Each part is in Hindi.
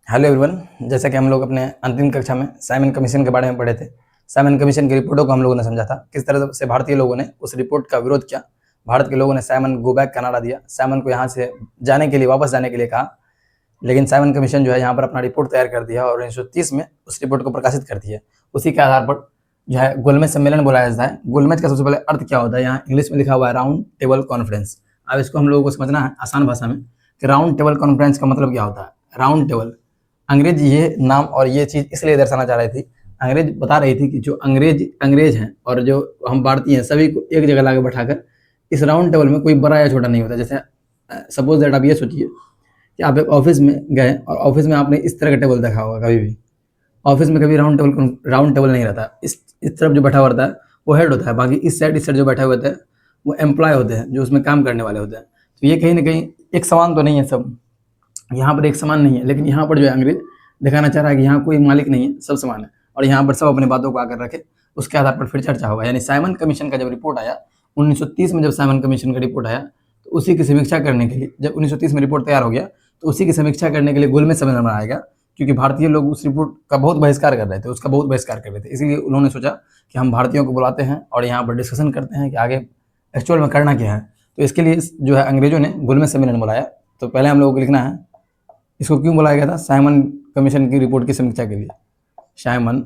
Hello everyone. जैसा कि हम लोग अपने अंतिम कक्षा में साइमन कमीशन के बारे में पढ़े थे। साइमन कमीशन की रिपोर्टों को हम लोगों ने समझा था, किस तरह से भारतीय लोगों ने उस रिपोर्ट का विरोध किया। भारत के लोगों ने साइमन गो बैक का नारा दिया, साइमन को यहाँ से जाने के लिए, वापस जाने के लिए कहा। लेकिन साइमन कमीशन जो है यहाँ पर अपना रिपोर्ट तैयार कर दिया और 1930 में उस रिपोर्ट को प्रकाशित कर दिया। उसी के आधार पर जो है गोलमेज सम्मेलन बुलाया जाता है। गोलमेज का सबसे पहले अर्थ क्या होता है, यहाँ इंग्लिश में लिखा हुआ है राउंड टेबल कॉन्फ्रेंस। अब इसको हम लोगों को समझना है आसान भाषा में कि राउंड टेबल कॉन्फ्रेंस का मतलब क्या होता है। राउंड टेबल, अंग्रेज ये नाम और ये चीज़ इसलिए दर्शाना चाह रही थी। अंग्रेज बता रही थी कि जो अंग्रेज हैं और जो हम भारतीय हैं, सभी को एक जगह लाकर बैठाकर इस राउंड टेबल में कोई बड़ा या छोटा नहीं होता। जैसे सपोज दैट आप ये सोचिए कि आप एक ऑफिस में गए और ऑफिस में आपने इस तरह का टेबल देखा होगा। कभी भी ऑफिस में कभी राउंड टेबल नहीं रहता। इस तरफ जो बैठा हुआ रहता है वो हेड होता है, बाकी इस साइड जो बैठे हुए होते हैं वो एम्प्लॉय होते हैं, जो उसमें काम करने वाले होते हैं। तो ये कहीं ना कहीं एक समान तो नहीं है, सब यहाँ पर एक समान नहीं है। लेकिन यहाँ पर जो है अंग्रेज दिखाना चाह रहा है कि यहाँ कोई मालिक नहीं है, सब समान है और यहाँ पर सब अपनी बातों को आकर रखे। उसके आधार पर फिर चर्चा होगा। यानी साइमन कमीशन का जब रिपोर्ट आया 1930 में, जब साइमन कमीशन का रिपोर्ट आया तो उसी की समीक्षा करने के लिए, जब 1930 में रिपोर्ट तैयार हो गया तो उसी की समीक्षा करने के लिए गोलमेज सम्मेलन बनाया। क्योंकि भारतीय लोग उस रिपोर्ट का बहुत बहिष्कार कर रहे थे, उसका बहुत बहिष्कार कर रहे थे, इसीलिए उन्होंने सोचा कि हम भारतीयों को बुलाते हैं और यहाँ पर डिस्कशन करते हैं कि आगे एक्चुअल में करना क्या है। तो इसके लिए जो है अंग्रेजों ने गोलमेज सम्मेलन बुलाया। तो पहले हम लोगों को लिखना है इसको क्यों बुलाया गया था। साइमन कमीशन की रिपोर्ट की समीक्षा के लिए, साइमन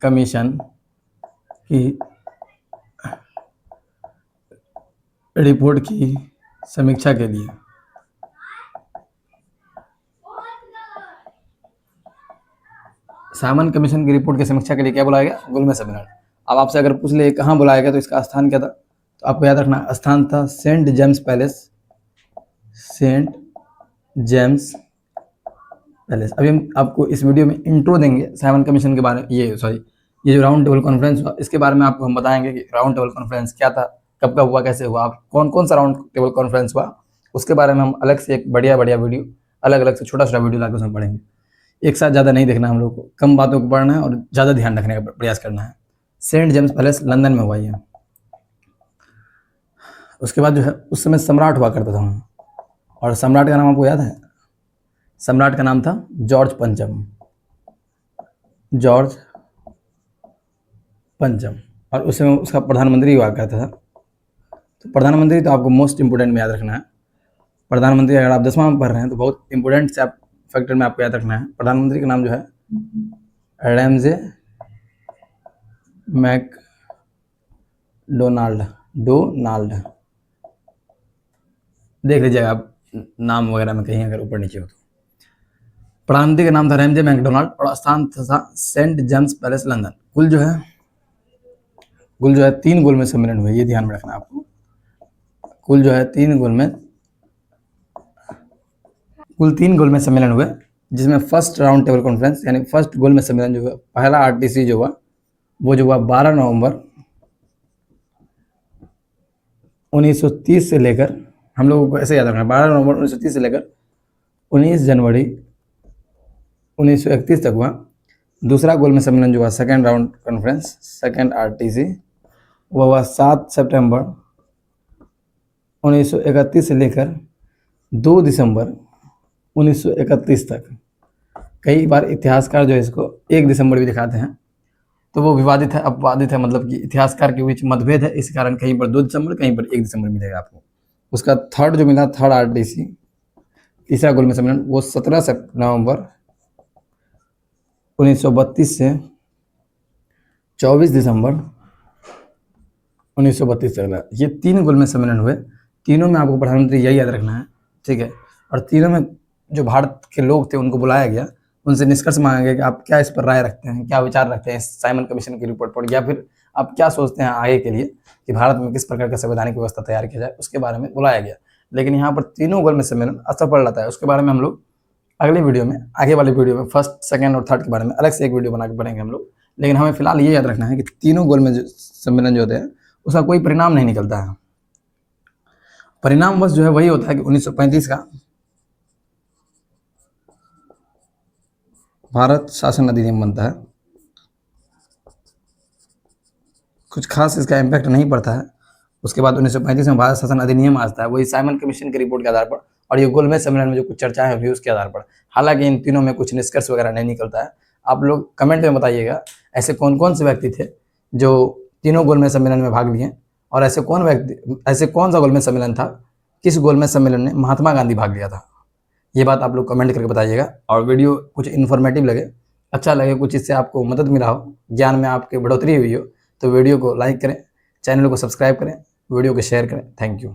कमीशन की रिपोर्ट की समीक्षा के लिए। साइमन कमीशन की रिपोर्ट की समीक्षा के लिए क्या बुलाया गया, गोलमेज सम्मेलन। अब आपसे अगर पूछ ले कहाँ बुलाया गया तो इसका स्थान क्या था, तो आपको याद रखना स्थान था Saint James Palace. Saint James Palace. अभी हम आपको इस वीडियो में इंट्रो देंगे साइमन कमीशन के बारे में, ये जो राउंड टेबल कॉन्फ्रेंस हुआ इसके बारे में आपको हम बताएंगे कि राउंड टेबल कॉन्फ्रेंस क्या था, कब कब हुआ, कैसे हुआ, कौन कौन सा राउंड टेबल कॉन्फ्रेंस हुआ। उसके बारे में हम अलग से एक बढ़िया वीडियो, अलग अलग से छोटा वीडियो लाकर उसमें पढ़ेंगे। एक साथ ज़्यादा नहीं देखना, हम लोग को कम बातों को पढ़ना है और ज़्यादा ध्यान रखने का प्रयास करना है। सेंट जेम्स पैलेस लंदन में हुआ ये। उसके बाद जो है उस समय सम्राट हुआ करता था वहाँ, और सम्राट का नाम आपको याद है। सम्राट का नाम था जॉर्ज पंचम। जॉर्ज पंचम। और उस समय उसका प्रधानमंत्री हुआ करता था। तो प्रधानमंत्री तो आपको मोस्ट इंपोर्टेंट में याद रखना है। प्रधानमंत्री अगर आप 10वां में पढ़ रहे हैं तो बहुत इंपोर्टेंट से आप फैक्टर में आपको याद रखना है। प्रधानमंत्री का नाम जो है रैमजे मैकडोनाल्ड। देख लीजिएगा आप नाम वगैरह में कहीं अगर ऊपर नीचे हो तो। प्रधानमंत्री का नाम था रैमजे मैकडोनाल्ड और स्थान था सेंट जेम्स पैलेस लंदन। कुल जो है 3 गोलमेज सम्मेलन हुए, ये ध्यान में रखना आपको। कुल 3 गोलमेज सम्मेलन हुए, जिसमें फर्स्ट राउंड टेबल कॉन्फ्रेंस यानी फर्स्ट गोलमेज सम्मेलन जो हुआ, पहला आरटीसी जो हुआ वो जो हुआ 12 नवंबर 1930 से लेकर, हम लोगों को ऐसे याद रखना, 12 नवंबर 1930 से लेकर 19 जनवरी 1931 तक हुआ। दूसरा गोलमेज सम्मेलन जो हुआ second round conference, second RTC, वो हुआ 7 सितंबर 1931 से लेकर 2 दिसंबर 1931 तक। कई बार इतिहासकार जो है इसको 1 दिसंबर भी दिखाते हैं, तो वो विवादित है, अपवादित है, मतलब कि इतिहासकार के बीच मतभेद है। इस कारण कहीं पर 2 दिसंबर, कहीं पर 1 दिसंबर मिलेगा आपको। उसका थर्ड जो मिला, थर्ड आरटीसी, तीसरा गोलमेज सम्मेलन, वो 17 नवंबर 1932 से 24 दिसंबर 1932 तक। ये 3 गोलमेज सम्मेलन हुए। तीनों में आपको प्रधानमंत्री यही याद रखना है, ठीक है। और तीनों में जो भारत के लोग थे उनको बुलाया गया, उनसे निष्कर्ष मांगा गया कि आप क्या इस पर राय रखते हैं, क्या विचार रखते हैं साइमन कमीशन की रिपोर्ट पर, या फिर आप क्या सोचते हैं आगे के लिए कि भारत में किस प्रकार का संवैधानिक व्यवस्था तैयार किया जाए, उसके बारे में बुलाया गया। लेकिन यहाँ पर तीनों गोलमेज सम्मेलन असफल रहता है। उसके बारे में हम लोग अगले वीडियो में, आगे वाले वीडियो में फर्स्ट, सेकेंड और थर्ड के बारे में अलग से एक वीडियो बना के पढ़ेंगे हम लोग। लेकिन हमें फिलहाल ये याद रखना है कि तीनों गोलमेज सम्मेलन जो होते हैं उसका कोई परिणाम नहीं निकलता है। परिणाम बस जो है वही होता है कि 1935 का भारत शासन अधिनियम बनता है। कुछ खास इसका इम्पैक्ट नहीं पड़ता है। उसके बाद 1935 में भारत शासन अधिनियम आता है, वही साइमन कमीशन की रिपोर्ट के आधार पर, और ये गोलमेज सम्मेलन में जो कुछ चर्चाएं हुई उसके आधार पर। हालांकि इन तीनों में कुछ निष्कर्ष वगैरह नहीं निकलता है। आप लोग कमेंट में बताइएगा ऐसे कौन कौन से व्यक्ति थे जो तीनों गोलमेज सम्मेलन में भाग लिए, और ऐसे कौन सा गोलमेज सम्मेलन था, किस गोलमेज सम्मेलन में महात्मा गांधी भाग लिया था। ये बात आप लोग कमेंट करके बताइएगा। और वीडियो कुछ इन्फॉर्मेटिव लगे, अच्छा लगे, कुछ इससे आपको मदद मिला हो, ज्ञान में आपके बढ़ोतरी हुई हो, तो वीडियो को लाइक करें, चैनल को सब्सक्राइब करें, वीडियो को शेयर करें। Thank you.